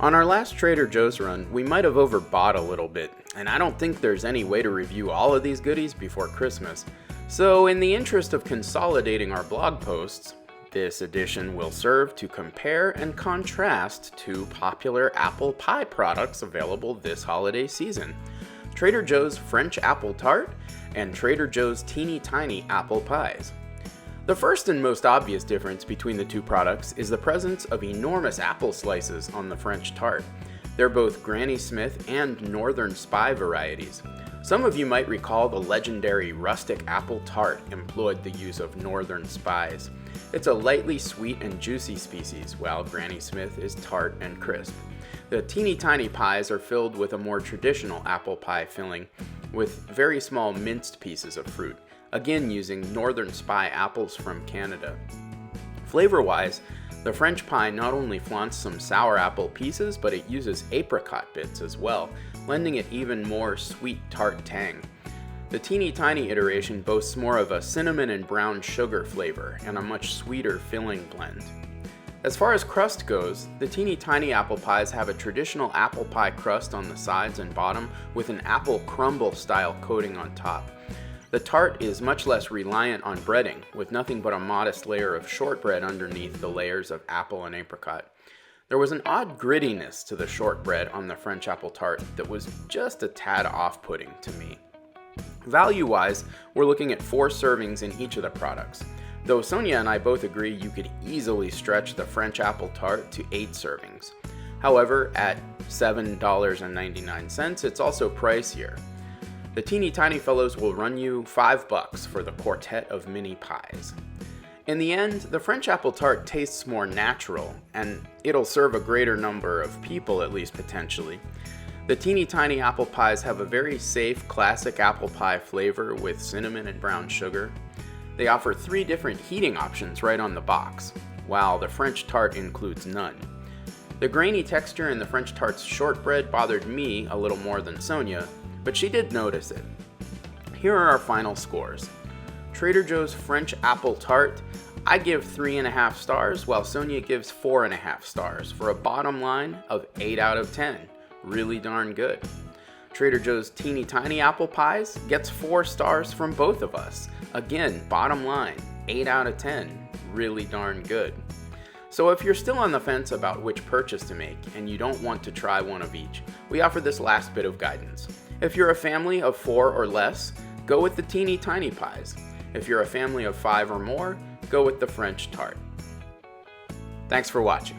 On our last Trader Joe's run, we might have overbought a little bit, and I don't think there's any way to review all of these goodies before Christmas. So in the interest of consolidating our blog posts, this edition will serve to compare and contrast two popular apple pie products available this holiday season: Trader Joe's French Apple Tart and Trader Joe's Teeny Tiny Apple Pies. The first and most obvious difference between the two products is the presence of enormous apple slices on the French Tart. They're both Granny Smith and Northern Spy varieties. Some of you might recall the legendary rustic apple tart employed the use of Northern Spies. It's a lightly sweet and juicy species, while Granny Smith is tart and crisp. The teeny tiny pies are filled with a more traditional apple pie filling, with very small minced pieces of fruit, again using Northern Spy apples from Canada. Flavor-wise, the French pie not only flaunts some sour apple pieces, but it uses apricot bits as well, lending it even more sweet tart tang. The teeny tiny iteration boasts more of a cinnamon and brown sugar flavor and a much sweeter filling blend. As far as crust goes, the teeny tiny apple pies have a traditional apple pie crust on the sides and bottom with an apple crumble style coating on top. The tart is much less reliant on breading, with nothing but a modest layer of shortbread underneath the layers of apple and apricot. There was an odd grittiness to the shortbread on the French apple tart that was just a tad off-putting to me. Value-wise, we're looking at 4 servings in each of the products, though Sonia and I both agree you could easily stretch the French apple tart to 8 servings. However, at $7.99, it's also pricier. The teeny tiny fellows will run you $5 for the quartet of mini pies. In the end, the French apple tart tastes more natural, and it'll serve a greater number of people, at least potentially. The teeny tiny apple pies have a very safe, classic apple pie flavor with cinnamon and brown sugar. They offer 3 different heating options right on the box, while the French tart includes none. The grainy texture in the French tart's shortbread bothered me a little more than Sonia, but she did notice it. Here are our final scores. Trader Joe's French Apple Tart, I give 3.5 stars, while Sonia gives 4.5 stars, for a bottom line of 8 out of 10. Really darn good. Trader Joe's Teeny Tiny Apple Pies gets 4 stars from both of us. Again, bottom line, 8 out of 10. Really darn good. So if you're still on the fence about which purchase to make and you don't want to try one of each, we offer this last bit of guidance. If you're a family of 4 or less, go with the teeny tiny pies. If you're a family of 5 or more, go with the French tart. Thanks for watching.